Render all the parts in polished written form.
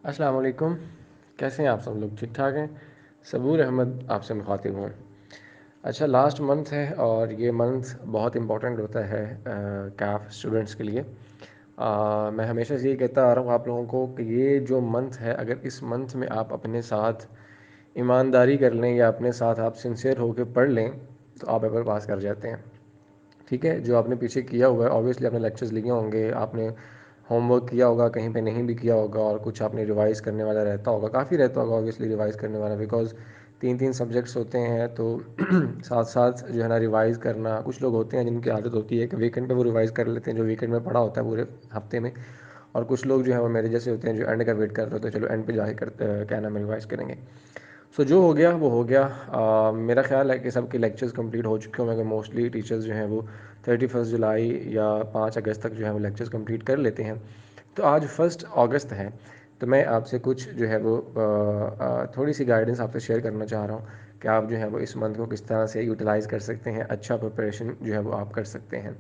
अस्सलाम वालेकुम। कैसे हैं आप सब लोग? ठीक ठाक हैं? सबूर अहमद आपसे मुखातिब हूँ। अच्छा, लास्ट मंथ है और ये मंथ बहुत इम्पोर्टेंट होता है कैफ स्टूडेंट्स के लिए। मैं हमेशा से ये कहता आ रहा हूँ आप लोगों को कि ये जो मंथ है, अगर इस मंथ में आप अपने साथ ईमानदारी कर लें या अपने साथ आप सिंसियर होकर पढ़ लें तो आप पेपर पास कर जाते हैं। ठीक है, जो आपने पीछे किया हुआ है, ऑब्वियसली आपने लेक्चर्स लिए होंगे, आपने होमवर्क किया होगा, कहीं पे नहीं भी किया होगा, और कुछ आपने रिवाइज़ करने वाला रहता होगा, काफ़ी रहता होगा ऑब्वियसली रिवाइज़ करने वाला, बिकॉज़ तीन तीन सब्जेक्ट्स होते हैं तो साथ साथ जो है ना रिवाइज़ करना। कुछ लोग होते हैं जिनकी आदत होती है कि वीकेंड पे वो रिवाइज़ कर लेते हैं जो वीकेंड में पढ़ा होता है पूरे हफ्ते में, और कुछ लोग जो है वो मेरे जैसे होते हैं जो एंड का वेट कर रहे होते हैं, चलो एंड पे जाके करते क्या नाम है रिवाइज़ करेंगे। सो जो हो गया वो हो गया। मेरा ख्याल है कि सबके लेक्चर्स कंप्लीट हो चुके होंगे, मोस्टली टीचर्स जो हैं वो 31 जुलाई या 5 अगस्त तक जो है वो लेक्चर्स कंप्लीट कर लेते हैं। तो आज 1 अगस्त है, तो मैं आपसे कुछ जो है वो थोड़ी सी गाइडेंस आपसे शेयर करना चाह रहा हूँ कि आप जो है वो इस मंथ को किस तरह से यूटिलाइज़ कर सकते हैं, अच्छा प्रिपरेशन जो है वो आप कर सकते हैं।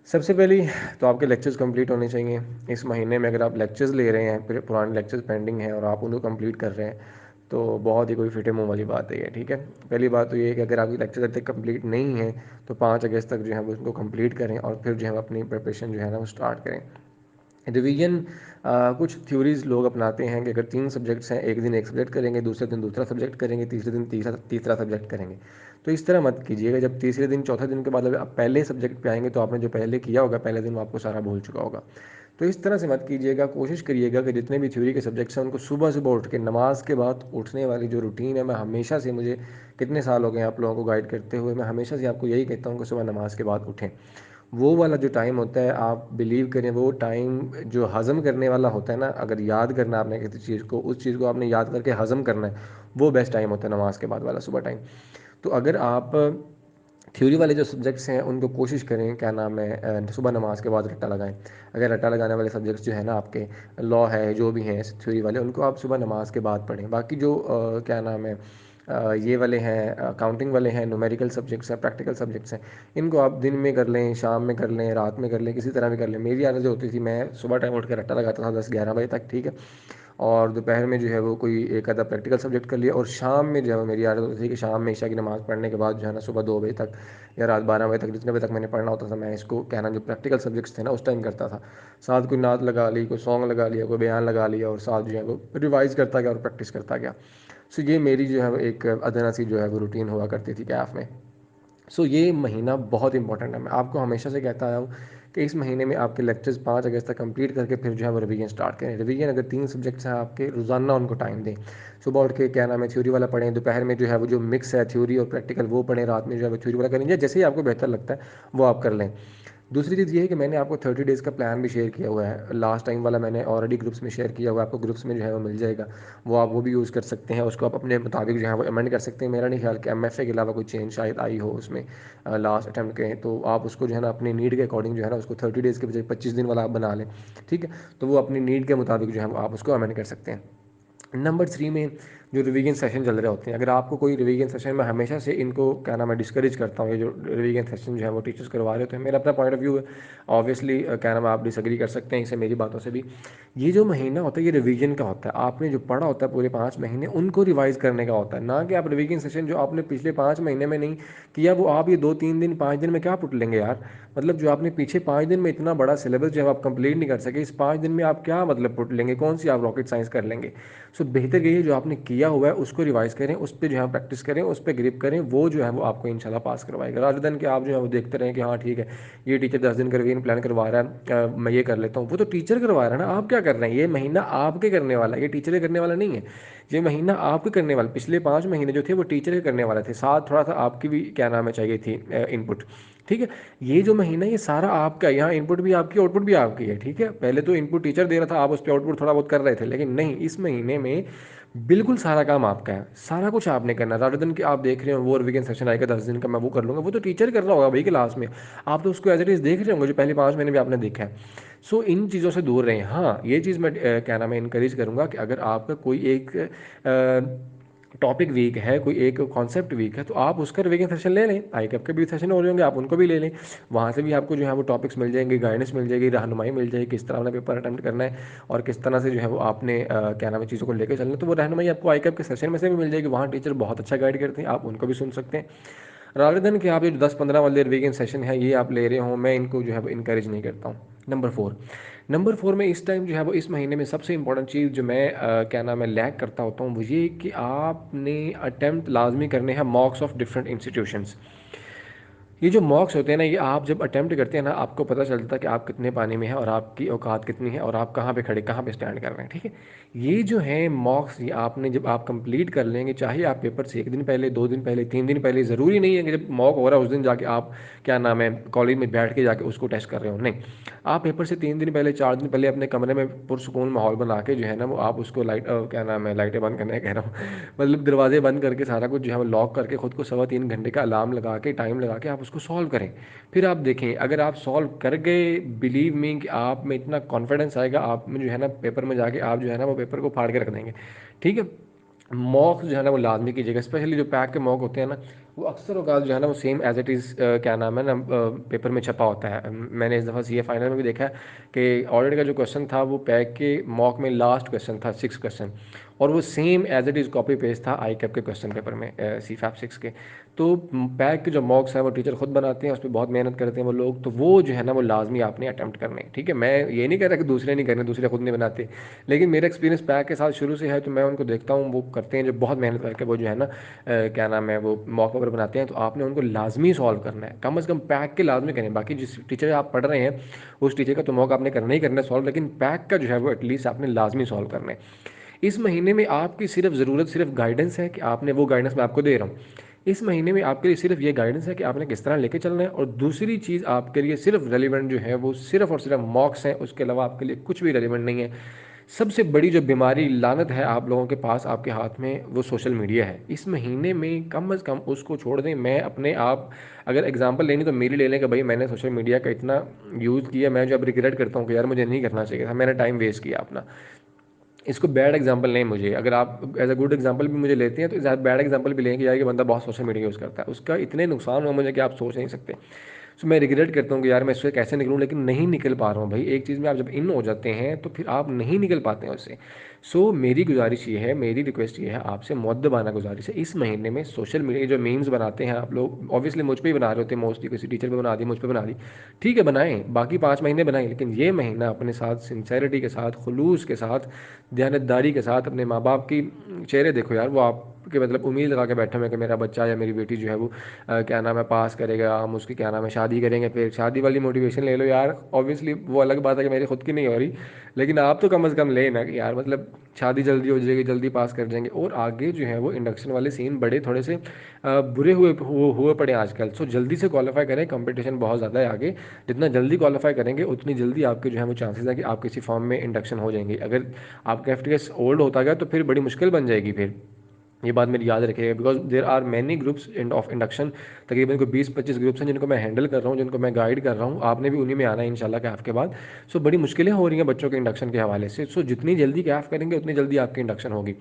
सबसे पहली तो आपके लेक्चर्स कंप्लीट होने चाहिए इस महीने में। अगर आप लेक्चर्स ले रहे हैं, फिर पुराने लेक्चर्स पेंडिंग हैं और आप उनको कंप्लीट कर रहे हैं, तो बहुत ही कोई फिटे मुंह वाली बात है ये। ठीक है, पहली बात तो ये है कि अगर आपकी लेक्चर अब तक कंप्लीट नहीं है तो 5 अगस्त तक जो है वो उसको कंप्लीट करें और फिर जो है अपनी प्रिपरेशन जो है ना वो स्टार्ट करें। रिवीजन कुछ थ्योरीज लोग अपनाते हैं कि अगर 3 सब्जेक्ट्स हैं, एक दिन एक सब्जेक्ट करेंगे, दूसरे दिन दूसरा सब्जेक्ट करेंगे, तीसरे दिन तीसरा तीसरा सब्जेक्ट करेंगे। तो इस तरह मत कीजिएगा। जब तीसरे दिन चौथे दिन के बाद अगर आप पहले सब्जेक्ट पे आएंगे तो आपने जो पहले किया होगा पहले दिन वो आपको सारा भूल चुका होगा। तो इस तरह से मत कीजिएगा। कोशिश करिएगा कि जितने भी थ्योरी के सब्जेक्ट्स हैं उनको सुबह सुबह उठ के नमाज के बाद उठने वाली जो रूटीन है, मैं हमेशा से, मुझे कितने साल हो गए आप लोगों को गाइड करते हुए, मैं हमेशा से आपको यही कहता हूँ कि सुबह नमाज के बाद उठें। वो वाला जो टाइम होता है, आप बिलीव करें, वो टाइम जो हज़म करने वाला होता है ना, अगर याद करना आपने किसी चीज़ को, उस चीज़ को आपने याद करके हज़म करना है, वो बेस्ट टाइम होता है नमाज के बाद वाला सुबह टाइम। तो अगर आप थ्योरी वाले जो सब्जेक्ट्स हैं उनको कोशिश करें, क्या नाम है, सुबह नमाज के बाद रट्टा लगाएं। अगर रट्टा लगाने वाले सब्जेक्ट्स जो है ना आपके, लॉ है, जो भी हैं थ्योरी वाले, उनको आप सुबह नमाज के बाद पढ़ें। बाकी जो क्या नाम है, ये वाले हैं, अकाउंटिंग वाले हैं, न्यूमेरिकल सब्जेक्ट्स हैं, प्रैक्टिकल सब्जेक्ट्स हैं, इनको आप दिन में कर लें, शाम में कर लें, रात में कर लें, किसी तरह भी कर लें। मेरी आदत जो होती थी, मैं सुबह टाइम उठ के रट्टा लगाता था 10-11 बजे तक। ठीक है, और दोपहर में जो है वो कोई एक आधा प्रैक्टिकल सब्जेक्ट कर लिया, और शाम में जो है वो मेरी आदत होती थी कि शाम में ईशा की नमाज़ पढ़ने के बाद जो है ना सुबह 2 बजे तक या रात 12 बजे तक, जितने बजे तक मैंने पढ़ना होता था, मैं इसको क्या नाम जो प्रैक्टिकल सब्जेक्ट्स थे ना उस टाइम करता था। साथ कोई नात लगा ली, कोई सॉन्ग लगा लिया, कोई बयान लगा लिया, और साथ जो है वो रिवाइज़ करता गया और प्रैक्टिस करता गया। सो ये मेरी जो है वो एक अदना सी जो है वो रूटीन हुआ करती थी कैफ में। सो ये महीना बहुत इंपॉर्टेंट है। मैं आपको हमेशा से कहता आया हूँ कि इस महीने में आपके लेक्चर्स 5 अगस्त तक कंप्लीट करके फिर जो है वो रिवीजन स्टार्ट करें। रिवीजन अगर 3 सब्जेक्ट्स हैं आपके, रोज़ाना उनको टाइम दें। सुबह उठ के क्या नाम है थ्योरी वाला पढ़ें, दोपहर में जो है वो जो मिक्स है थ्योरी और प्रैक्टिकल वो पढ़ें, रात में जो है वो थ्योरी वाला करें, या जैसे ही आपको बेहतर लगता है वो आप कर लें। दूसरी चीज़ ये है कि मैंने आपको 30 डेज़ का प्लान भी शेयर किया हुआ है। लास्ट टाइम वाला मैंने ऑलरेडी ग्रुप्स में शेयर किया हुआ है, आपको ग्रुप्स में जो है वो मिल जाएगा। वो आप वो भी यूज़ कर सकते हैं, उसको आप अपने मुताबिक जो है वो अमेंड कर सकते हैं। मेरा नहीं ख्याल कि एमएफए के अलावा कोई चेंज शायद आई हो उसमें लास्ट अटैम्प्ट के, तो आप उसको जो है ना अपनी नीड के अकॉर्डिंग जो है ना उसको 30 डेज़ के बजाय 25 दिन वाला आप बना लें। ठीक है, तो वो अपनी नीड के मुताबिक जो है वो आप उसको अमेंड कर सकते हैं। नंबर 3 में जो रिवीजन सेशन चल रहे होते हैं, अगर आपको कोई रिवीजन सेशन, मैं हमेशा से इनको क्या नाम है डिस्करेज करता हूँ, ये जो रिवीजन सेशन जो है वो टीचर्स करवा रहे होते हैं, मेरा अपना पॉइंट ऑफ व्यू है। ऑब्वियसली क्या नाम है आप डिसएग्री कर सकते हैं इससे, मेरी बातों से भी। ये जो महीना होता है ये रिवीजन का होता है। आपने जो पढ़ा होता है पूरे 5 महीने उनको रिवाइज करने का होता है, ना कि आप रिवीजन सेशन जो आपने पिछले 5 महीने में नहीं किया वो आप ये 2-3 दिन 5 दिन में क्या पुट लेंगे यार। मतलब जो आपने पीछे 5 दिन में इतना बड़ा सिलेबस जो है आप कंप्लीट नहीं कर सके, इस 5 दिन में आप क्या मतलब पुट लेंगे, कौन सी आप रॉकेट साइंस कर लेंगे। सो बेहतर यही है जो आपने किया हुआ है उसको रिवाइज करें, उस पर जो है प्रैक्टिस करें, उस पर ग्रिप करें, वो जो है वो आपको इंशाल्लाह पास करवाएगा। रादर देन कि आप जो है वो देखते रहें कि हाँ ठीक है ये टीचर 10 दिन का रिवीजन प्लान करवा रहा है, मैं ये कर लेता हूँ। वो तो टीचर करवा रहा है ना, आप क्या कर रहे हैं। ये महीना आपके करने वाला है, ये टीचर के करने वाला नहीं है। ये महीना आपके करने वाला, पिछले 5 महीने जो थे वो टीचर के करने वाले थे, साथ थोड़ा सा आपकी भी क्या नाम है चाहिए थी इनपुट। ठीक है, ये जो महीना ये सारा आपका, यहाँ इनपुट भी आपकी आउटपुट भी आपकी है। ठीक है, पहले तो इनपुट टीचर दे रहा था, आप उस पर आउटपुट थोड़ा बहुत कर रहे थे, लेकिन नहीं, इस महीने में बिल्कुल सारा काम आपका है, सारा कुछ आपने करना है। रादर देन कि आप देख रहे हो वो रिवीजन सेशन आएगा 10 दिन का मैं वो कर लूँगा, वो तो टीचर कर रहा होगा भाई क्लास में, आप तो उसको एज इट इज़ देख रहे होंगे जो पहले 5 महीने भी आपने देखा है। सो इन चीज़ों से दूर रहें। हाँ, ये चीज़ मैं क्या नाम है इनकरेज करूँगा कि अगर आपका कोई एक टॉपिक वीक है, कोई एक कॉन्सेप्ट वीक है, तो आप उसका रिवीजन सेशन ले लें। आई कैप के भी सेशन हो रहे होंगे, आप उनको भी ले लें। वहाँ से भी आपको जो है वो टॉपिक्स मिल जाएंगे, गाइडेंस मिल जाएगी, रहनुमाई मिल जाएगी, किस तरह अपना पेपर अटेम्प्ट करना है और किस तरह से जो है वो आपने क्या नाम है चीज़ों को लेकर चलना है। तो वो रहनुमाई आपको आई कैप के सेशन में से भी मिल जाएगी। वहाँ टीचर बहुत अच्छा गाइड करते हैं, आप उनको भी सुन सकते हैं। रादर देन कि आप ये 10-15 वाले रिवीजन सेशन है ये आप ले रहे हो, मैं इनको जो है वो इनकरेज नहीं करता हूँ। नंबर 4 में इस टाइम जो है वो इस महीने में सबसे इंपॉर्टेंट चीज़ जो मैं क्या नाम है लैक करता होता हूँ वो ये कि आपने अटेम्प्ट लाजमी करने हैं मॉक्स ऑफ डिफरेंट इंस्टीट्यूशंस। ये जो मॉक्स होते हैं ना, ये आप जब अटेम्प्ट करते हैं ना, आपको पता चलता है कि आप कितने पानी में हैं और आपकी औकात कितनी है और आप कहाँ पे खड़े, कहाँ पे स्टैंड कर रहे हैं। ठीक है, ये जो है मॉक्स, ये आपने जब आप कंप्लीट कर लेंगे, चाहे आप पेपर से 1 दिन पहले, 2 दिन पहले, 3 दिन पहले, ज़रूरी नहीं है कि जब मॉक हो रहा है उस दिन जाके आप क्या नाम है कॉलेज में बैठ के जाके उसको टेस्ट कर रहे हो। नहीं, आप पेपर से 3 दिन पहले, 4 दिन पहले अपने कमरे में पुरसुकून माहौल बना के जो है ना वो आप उसको क्या नाम है लाइटें बंद करने कह रहा हूँ मतलब दरवाजे बंद करके सारा कुछ जो है वो लॉक करके खुद को 3.25 घंटे का अलार्म लगा के टाइम लगा के आप उसको सॉल्व करें। फिर आप देखें, अगर आप सॉल्व कर गए, बिलीव मी कि आप में इतना कॉन्फिडेंस आएगा, आप में जो है ना पेपर में जाके आप जो है ना वो पेपर को फाड़ के रख देंगे। ठीक है, मॉक जो है ना वो लाजमी कीजिएगा, स्पेशली जो पैक के मॉक होते हैं ना, वो अक्सर औकात जो है ना वो सेम एज इट इज़ क्या नाम है ना पेपर में छपा होता है। मैंने इस दफ़ा सीए फाइनल में भी देखा है कि ऑडिट का जो क्वेश्चन था वो पैक के मॉक में लास्ट क्वेश्चन था, 6 क्वेश्चन, और वो same as it is copy paste था आई कैप के क्वेश्चन पेपर में CFAP 6 के। तो पैक के जो मॉक्स हैं वो टीचर खुद बनाते हैं, उस पर बहुत मेहनत करते हैं वो लोग, तो वो जो है ना वो लाजमी आपने अटैम्प्ट करने हैं। ठीक है, मैं ये नहीं कह रहा कि दूसरे नहीं करने, दूसरे खुद नहीं बनाते, लेकिन मेरा एक्सपीरियंस पैक के साथ शुरू से है, तो मैं उनको देखता हूँ वो करते हैं जो बहुत मेहनत करके वो जो है ना क्या नाम है वो मॉक पेपर बनाते हैं, तो आपने उनको लाजमी सॉल्व करना है, कम से कम पैक के लाजमी करें। बाकी जिस टीचर आप पढ़ रहे हैं उस टीचर का तो मॉक आपने करना ही करना है सॉल्व, लेकिन पैक का जो है वो एटलीस्ट आपने लाजमी सॉल्व करना है। इस महीने में आपकी सिर्फ ज़रूरत सिर्फ गाइडेंस है कि आपने वो गाइडेंस मैं आपको दे रहा हूँ, इस महीने में आपके लिए सिर्फ ये गाइडेंस है कि आपने किस तरह लेके चलना है। और दूसरी चीज़ आपके लिए सिर्फ रेलिवेंट जो है वो सिर्फ और सिर्फ मॉक्स हैं, उसके अलावा आपके लिए कुछ भी रेलिवेंट नहीं है। सबसे बड़ी जो बीमारी लानत है आप लोगों के पास आपके हाथ में, वो सोशल मीडिया है। इस महीने में कम अज़ कम उसको छोड़ दें। मैं अपने आप अगर एग्जांपल लेनी तो मेरी ले लें कि भाई मैंने सोशल मीडिया का इतना यूज़ किया, मैं जो अब रिग्रेट करता हूँ कि यार मुझे नहीं करना चाहिए था, मैंने टाइम वेस्ट किया अपना। इसको बैड एग्जांपल नहीं, मुझे अगर आप एज अ गुड एग्जांपल भी मुझे लेते हैं तो बैड एग्जांपल भी लेंगे यार कि बंदा बहुत सोशल मीडिया यूज़ करता है, उसका इतने नुकसान हुआ मुझे कि आप सोच नहीं सकते। सो मैं रिग्रेट करता हूँ कि यार मैं इससे कैसे निकलूँ, लेकिन नहीं निकल पा रहा हूँ भाई। एक चीज़ में आप जब इन हो जाते हैं तो फिर आप नहीं निकल पाते हैं उससे। सो मेरी गुजारिश ये है, मेरी रिक्वेस्ट ये है आपसे, मुअद्दबाना गुजारिश है, इस महीने में सोशल मीडिया जो मीम्स बनाते हैं आप लोग, ऑब्वियसली मुझ पे ही बना रहे होते हैं मोस्टली, किसी टीचर पे बना दी, मुझ पे बना दी, ठीक है बनाएं, बाकी 5 महीने बनाएं, लेकिन ये महीना अपने साथ सिंसेरिटी के साथ, खुलूस के साथ, दयानतदारी के साथ अपने माँ बाप की चेहरे देखो यार, वो आपके मतलब उम्मीद लगा के बैठे हुए कि मेरा बच्चा या मेरी बेटी जो है वो क्या नाम है पास करेगा, हम उसकी क्या नाम है शादी करेंगे। फिर शादी वाली मोटिवेशन ले लो यार, ऑब्वियसली वो अलग बात है कि मेरी खुद की नहीं हो रही, लेकिन आप तो कम से कम ले ना कि यार मतलब शादी जल्दी हो जाएगी, जल्दी पास कर जाएंगे। और आगे जो है वो इंडक्शन वाले सीन बड़े थोड़े से बुरे हुए पड़े आजकल। सो जल्दी से क्वालिफाई करें, कंपटीशन बहुत ज़्यादा है आगे, जितना जल्दी क्वालिफाई करेंगे उतनी जल्दी आपके जो है वो चांसेस है कि आप किसी फॉर्म में इंडक्शन हो जाएंगे। अगर आपका FTS ओल्ड होता गया तो फिर बड़ी मुश्किल बन जाएगी फिर, ये बात मेरी याद रखिएगा, because there are many groups of induction, तकरीबन कोई 20-25 ग्रुप्स हैं जिनको मैं हैंडल कर रहा हूँ, जिनको मैं गाइड कर रहा हूँ, आपने भी उन्हीं में आना है इंशाल्लाह कैफ के बाद। सो बड़ी मुश्किलें हो रही हैं बच्चों के इंडक्शन के हवाले से। सो जितनी जल्दी कैफ करेंगे उतनी जल्दी आपकी इंडक्शन होगी।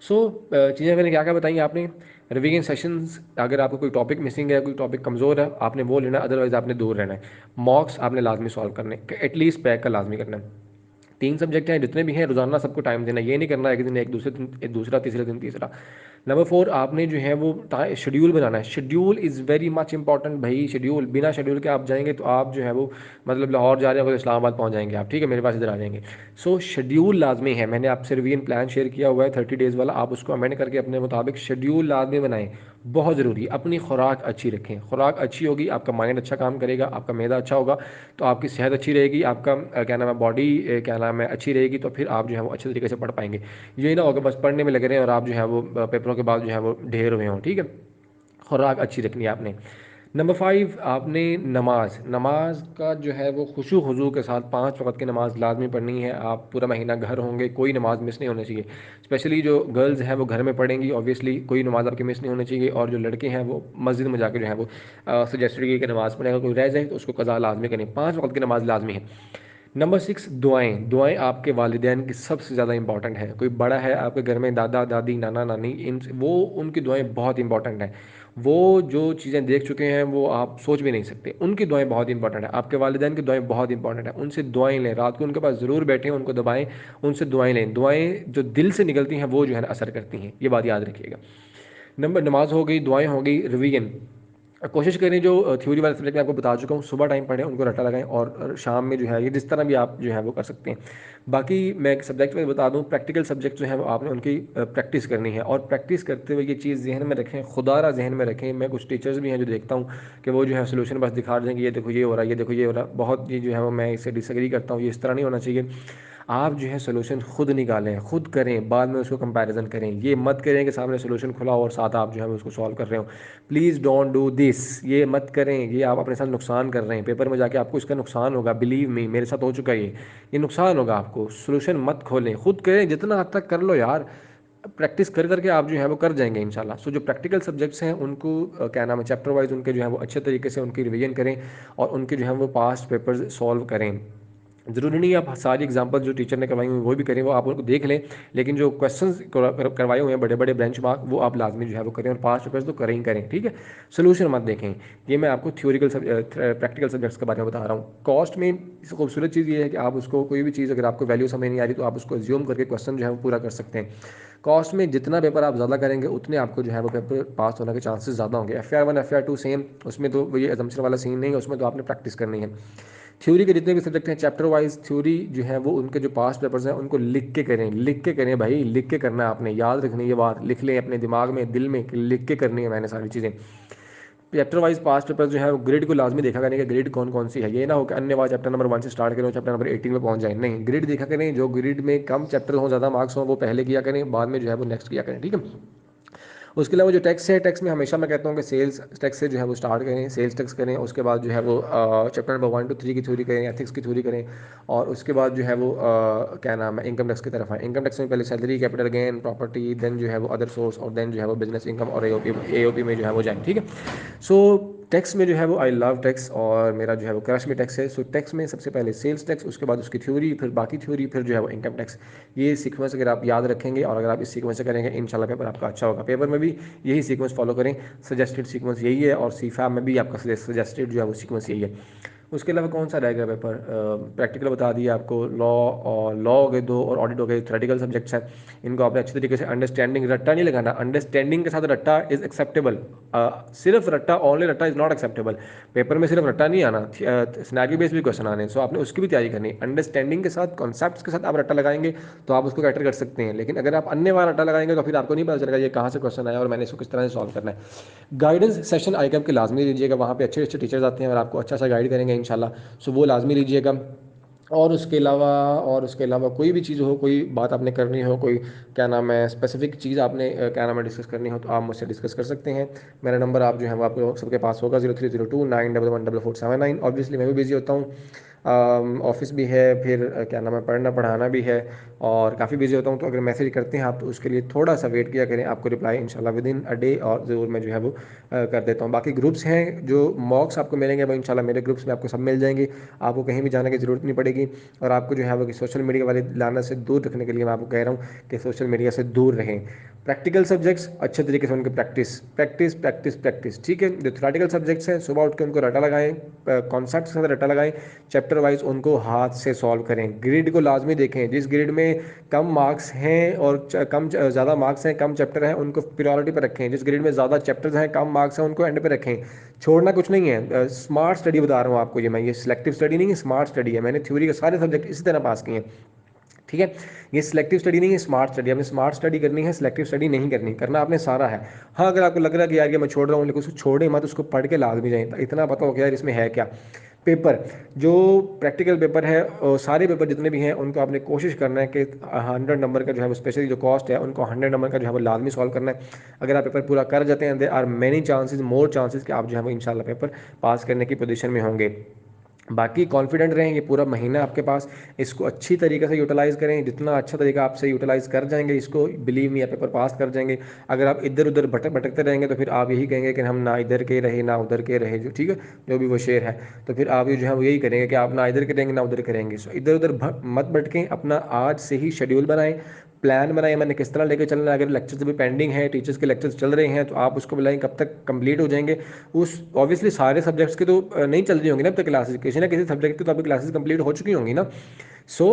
सो चीज़ें मैंने क्या क्या बताई आपने, रिवीजन सेशंस, अगर आपको कोई टॉपिक मिसिंग है, कोई टॉपिक कमज़ोर है, आपने वो लेना, अदरवाइज आपने दूर रहना है। मॉक्स आपने लाजमी सॉल्व करने, एटलीस्ट पैक का लाजमी करना है। 3 सब्जेक्ट हैं जितने भी हैं, रोजाना सबको टाइम देना, ये नहीं करना एक दिन एक, दूसरे दिन एक, दूसरा तीसरे दिन तीसरा। नंबर 4, आपने जो है वो शेड्यूल बनाना है। Schedule is very much important भाई। शेड्यूल, बिना शेड्यूल के आप जाएंगे तो आप जो है वो मतलब लाहौर जा रहे हो तो इस्लामाबाद पहुंच जाएंगे आप, ठीक है, मेरे पास इधर आ जाएंगे। सो शेड्यूल लाजमी है, मैंने आपसे रिवीजन प्लान शेयर किया हुआ है 30 डेज़ वाला, आप उसको अमेंड करके अपने मुताबिक शेड्यूल लाजमी बनाएं, बहुत ज़रूरी है। अपनी खुराक अच्छी रखें, खुराक अच्छी होगी आपका माइंड अच्छा काम करेगा, आपका मैदा अच्छा होगा तो आपकी सेहत अच्छी रहेगी, आपका क्या नाम है बॉडी क्या नाम है अच्छी रहेगी, तो फिर आप जो है वो अच्छे तरीके से पढ़ पाएंगे। ये ना होगा बस पढ़ने में लगे रहें और आप जो है वो पेपरों के बाद जो है वो ढेर हुए हों। ठीक है, खुराक अच्छी रखनी है आपने। नंबर 5, आपने नमाज, नमाज का जो है वो खुशू खुजू के साथ 5 वक्त की नमाज़ लाजमी पढ़नी है। आप पूरा महीना घर होंगे, कोई नमाज मिस नहीं होनी चाहिए। स्पेशली जो गर्ल्स हैं वो घर में पढ़ेंगी, ऑब्वियसली कोई नमाज आपकी मिस नहीं होनी चाहिए, और जो लड़के हैं वो मस्जिद में जाकर जो है वो सजेस्टेड की नमाज़ पढ़ेगा, कोई रह जाए तो उसको कज़ा लाजमी करनी, 5 वक्त की नमाज लाजमी है। नंबर 6, दुआएँ। दुआएँ आपके वालिदैन की सबसे ज़्यादा इम्पॉर्टेंट है। कोई बड़ा है आपके घर में, दादा-दादी, नाना-नानी, इन वो उनकी दुआएँ बहुत इम्पॉर्टेंट हैं। वो जो चीज़ें देख चुके हैं वो आप सोच भी नहीं सकते। उनकी दुआएँ बहुत इम्पॉर्टेंट है। आपके वालिदैन की दुआएँ बहुत इम्पॉर्टेंट है। उनसे दुआएँ लें, रात को उनके पास ज़रूर बैठें, उनको दबाएँ, उनसे दुआएँ लें। दुआएँ जो दिल से निकलती हैं वो जो है ना असर करती हैं। ये बात याद रखिएगा। नंबर नमाज़ हो गई, दुआएँ हो गई, रिवीजन। कोशिश करें जो थ्योरी वाले सब्जेक्ट मैं आपको बता चुका हूँ, सुबह टाइम पढ़ें, उनको रट्टा लगाएं और शाम में जो है ये जिस तरह भी आप जो है वो कर सकते हैं। बाकी मैं एक सब्जेक्ट में बता दूँ, प्रैक्टिकल सब्जेक्ट जो है वो आपने उनकी प्रैक्टिस करनी है और प्रैक्टिस करते हुए ये चीज़ जहन में रखें, खुदारा जहन में रखें। मैं कुछ टीचर्स भी हैं जो देखता हूँ कि वो जो है सोल्यूशन बस दिखा देंगे, ये देखो ये हो रहा है, ये देखो ये हो रहा है। बहुत ये जो है वो मैं इससे डिसएग्री करता हूँ, ये इस तरह नहीं होना चाहिए। आप जो है सोल्यूशन खुद निकालें, खुद करें, बाद में उसको कंपैरिजन करें। ये मत करें कि सामने सोल्यूशन खुला हो और साथ आप जो है उसको सॉल्व कर रहे हो। प्लीज़ डोंट डू दिस, ये मत करें, ये आप अपने साथ नुकसान कर रहे हैं। पेपर में जाके आपको इसका नुकसान होगा, बिलीव मी, मेरे साथ हो चुका है ये नुकसान होगा आपको। सोल्यूशन मत खोलें, खुद करें, जितना हद तक कर लो यार। प्रैक्टिस कर करके आप जो है वो कर जाएंगे इंशाल्लाह। सो जो प्रैक्टिकल सब्जेक्ट्स हैं उनको क्या नाम है, चैप्टर वाइज उनके जो है वो अच्छे तरीके से उनकी रिवीजन करें और उनके जो है वो पास्ट पेपर्स सॉल्व करें। ज़रूरी नहीं आप सारी एग्जांपल जो टीचर ने करवाई हुई वो भी करें, वो आप उनको देख लें, लेकिन जो क्वेश्चंस करवाए हुए हैं बड़े बड़े बेंच मार्क, वो आप लाजमी जो है वो करें और पास्ट पेपर्स तो करें ही करें, ठीक है। सोल्यूशन मत देखें। ये मैं आपको थ्योरिकल प्रैक्टिकल सब्जेक्ट्स के बारे में बता रहा हूँ। कॉस्ट में खूबसूरत चीज़ ये है कि आप उसको कोई भी चीज़ अगर आपको वैल्यू समझ नहीं आ रही तो आप उसको ज्यूम करके क्वेश्चन जो है वो पूरा कर सकते हैं। कॉस्ट में जितना पेपर आप ज़्यादा करेंगे उतने आपको जो है वो पेपर पास होने के चांसेस ज़्यादा होंगे। FR1 FR2 सेम, उसमें तो ये एजम्पशन वाला सीन नहीं है, उसमें तो आपने प्रैक्टिस करनी है। थ्योरी के जितने भी सब्जेक्ट हैं चैप्टर वाइज थ्योरी जो है वो उनके जो पास्ट पेपर्स हैं उनको लिख के करें, लिख के करें भाई, लिख के करना है आपने, याद रखनी है ये बात, लिख लें अपने दिमाग में, दिल में, कि लिख के करनी है मैंने सारी चीज़ें। चैप्टर वाइज पास्ट पेपर जो है वो ग्रिड को लाजमी देखा करें कि ग्रिड कौन कौन सी है। ये ना हो कि अन्य वाला चैप्टर नंबर 1 से स्टार्ट करें और चैप्टर नंबर 18 में पहुंच जाए, नहीं, ग्रिड देखा करें। जो ग्रिड में कम चैप्टर हो, ज़्यादा मार्क्स हो, वो पहले किया करें, बाद में जो है वो नेक्स्ट किया करें, ठीक है। उसके अलावा जो टैक्स है, टैक्स में हमेशा मैं कहता हूँ कि सेल्स टैक्स से जो है वो स्टार्ट करें, सेल्स टैक्स करें, उसके बाद जो है वो चैप्टर नंबर 1 to 3 की थ्योरी करें, एथिक्स की थ्योरी करें, और उसके बाद जो है वो क्या नाम है, इनकम टैक्स की तरफ आए। इनकम टैक्स में पहले salary, capital gain, property, then जो है वो अदर सोर्स, और देन जो है वो बिजनेस इनकम और AOP में जो है वो जाए, ठीक है। सो टैक्स में जो है वो आई लव टैक्स और मेरा जो है वो क्रश भी टैक्स है। सो टैक्स में सबसे पहले सेल्स टैक्स, उसके बाद उसकी थ्योरी, फिर बाकी थ्योरी, फिर जो है वो इनकम टैक्स। ये सीक्वेंस अगर आप याद रखेंगे और अगर आप इस सीक्वेंस से करेंगे इंशाल्लाह पेपर आपका अच्छा होगा। पेपर में भी यही सीक्वेंस फॉलो करें, सजेस्टेड सीक्वेंस यही है, और सीफैब में भी आपका सजेस्टेड जो है वो सीक्वेंस यही है। उसके अलावा कौन सा रहेगा पेपर, प्रैक्टिकल बता दिया आपको, लॉ, और लॉ हो गए दो, और ऑडिट हो गए, थ्योरेटिकल सब्जेक्ट्स हैं। इनको आपने अच्छे तरीके से अंडरस्टैंडिंग, रट्टा नहीं लगाना, अंडरस्टैंडिंग के साथ रट्टा इज एक्सेप्टेबल। सिर्फ रट्टा, ओनली रट्टा इज नॉट एक्सेप्टेबल। पेपर में सिर्फ रट्टा नहीं आना, सिनेरियो बेस्ड भी क्वेश्चन आने, सो आपने उसकी भी तैयारी करनी। अंडरस्टैंडिंग के साथ, कॉन्सेप्ट्स के साथ आप रट्टा लगाएंगे तो आप उसको कैटर कर सकते हैं, लेकिन अगर आप अन्य बार रट्टा लगाएंगे तो फिर आपको नहीं पता चलेगा ये कहाँ से क्वेश्चन आया और मैंने इसको किस तरह से सॉल्व करना है। गाइडेंस सेशन आईकैम के लाजमी लीजिएगा, वहाँ पे अच्छे अच्छे टीचर्स आते हैं और आपको अच्छा सा गाइड करेंगे इंशाल्लाह। सो वो लाजमी लीजिएगा। और उसके अलावा कोई भी चीज़ हो, कोई बात आपने करनी हो, कोई क्या नाम है स्पेसिफिक चीज़ आपने क्या नाम है डिस्कस करनी हो, तो आप मुझसे डिस्कस कर सकते हैं। मेरा नंबर आप जो है वो आपको सबके पास होगा, 0302911449। ऑब्वियसली मैं भी बिजी होता हूँ, ऑफिस भी है, फिर क्या नाम है पढ़ना पढ़ाना भी है, और काफ़ी बिजी होता हूँ। तो अगर मैसेज करते हैं आप तो उसके लिए थोड़ा सा वेट किया करें, आपको रिप्लाई इंशाल्लाह विद इन अ डे और ज़रूर मैं जो है वो कर देता हूँ। बाकी ग्रुप्स हैं, जो मॉक्स आपको मिलेंगे वो इंशाल्लाह मेरे ग्रुप्स में आपको सब मिल जाएंगे, आपको कहीं भी जाने की ज़रूरत नहीं पड़ेगी। और आपको जो है वो सोशल मीडिया वाले लानत से दूर रखने के लिए मैं आपको कह रहा हूँ कि सोशल मीडिया से दूर रहें। प्रैक्टिकल सब्जेक्ट्स अच्छे तरीके से उनकी प्रैक्टिस प्रैक्टिस प्रैक्टिस प्रैक्टिस, ठीक है। जो थ्योरेटिकल सब्जेक्ट्स हैं सुबह उठ के उनको रटा लगाएं, कॉन्सेप्ट के साथ रटा लगाएं, चैप्टर वाइज उनको हाथ से सॉल्व करें। ग्रिड को लाजमी देखें, जिस ग्रिड में कम मार्क्स हैं और ज़्यादा मार्क्स हैं, कम चैप्टर हैं, उनको प्रायोरिटी पर रखें। जिस ग्रिड में ज़्यादा चैप्टर्स हैं, कम मार्क्स हैं, उनको एंड पे रखें। छोड़ना कुछ नहीं है। स्मार्ट स्टडी बता रहा हूँ आपको, ये सिलेक्टिव स्टडी नहीं है, स्मार्ट स्टडी है। मैंने थ्योरी के सारे सब्जेक्ट इसी तरह पास किए हैं, ठीक है। ये सिलेक्टिव स्टडी नहीं है, स्मार्ट स्टडी। आपने स्मार्ट स्टडी करनी है, सिलेक्टिव स्टडी नहीं करनी, करना आपने सारा है। हाँ, अगर आपको लग रहा है कि यार ये मैं छोड़ रहा हूँ, लेकिन उसको छोड़े मत, उसको पढ़ के लाजमी जाए, इतना पता हो कि यार इसमें है क्या। पेपर, जो प्रैक्टिकल पेपर है, सारे पेपर जितने भी हैं उनको आपने कोशिश करना है कि 100 नंबर का जो है वो, स्पेशली जो कॉस्ट है, उनको 100 नंबर का जो है वो लाजमी सॉल्व करना है। अगर आप पेपर पूरा कर जाते हैं, there are many chances, more chances कि आप जो है वो इंशाल्लाह पेपर पास करने की पोजीशन में होंगे। बाकी कॉन्फिडेंट रहें, ये पूरा महीना आपके पास, इसको अच्छी तरीके से यूटिलाइज़ करें। जितना अच्छा तरीका आपसे यूटिलाइज़ कर जाएंगे इसको, बिलीव मी, आप पेपर पास कर जाएंगे। अगर आप इधर उधर भटकते रहेंगे तो फिर आप यही कहेंगे कि हम ना इधर के रहे ना उधर के रहे, जो ठीक है, जो भी वो शेर है। तो फिर आप ये जो है वो यही करेंगे कि आप ना इधर करेंगे ना उधर करेंगे। सो इधर उधर मत भटकें, अपना आज से ही शेड्यूल बनाएं, प्लान बनाएं, मैंने किस तरह लेकर चलना है। अगर लेक्चर्स भी पेंडिंग है, टीचर्स के लेक्चर्स चल रहे हैं, तो आप उसको बुलाएं कब तक कंप्लीट हो जाएंगे। उस ऑब्वियसली सारे सब्जेक्ट्स की तो नहीं चल रही होंगी ना अब तक क्लासेस, किसी ना किसी सब्जेक्ट की तो आपकी क्लासेस कंप्लीट हो चुकी होंगी ना। सो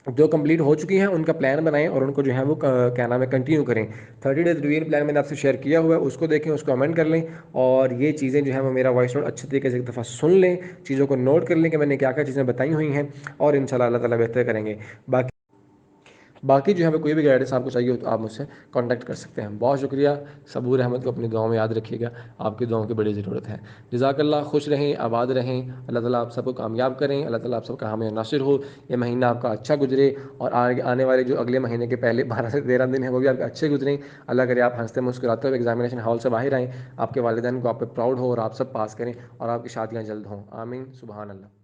जो कंप्लीट हो चुकी हैं उनका प्लान बनाएं और उनको जो है वो क्या नाम है कंटिन्यू करें। 30 डेज रिवीजन प्लान मैंने आपसे शेयर किया हुआ है, उसको देखें, उसको कमेंट कर लें। और ये चीज़ें जो है वो मेरा वॉइस नोट अच्छे तरीके से एक दफ़ा सुन लें, चीज़ों को नोट कर लें कि मैंने क्या क्या चीज़ें बताई हुई हैं, और इंशाल्लाह अल्लाह ताला बेहतर करेंगे। बाकी जो है कोई भी गाइडेंस आपको चाहिए हो तो आप मुझसे कांटेक्ट कर सकते हैं। बहुत शुक्रिया। सबूर अहमद को अपनी दुआओं में याद रखिएगा, आपकी दुआओं की बड़ी ज़रूरत है। जज़ाकल्लाह, खुश रहें, आबाद रहें, अल्लाह ताला आप सबको कामयाब करें, अल्लाह ताला आप सबका हामी और नासिर हो। ये महीना आपका अच्छा गुजरे और आगे आने वाले जो अगले महीने के पहले 12 से 13 दिन हैं वो भी आपके अच्छे गुजरें। अल्लाह करे आप हंसते मुस्कुराते हुए एग्जामिनेशन हॉल से बाहर आएँ, आपके वालिदैन को आप पे प्राउड हो और आप सब पास करें और आपकी शादियाँ जल्द हों। आमीन, सुबहान अल्लाह।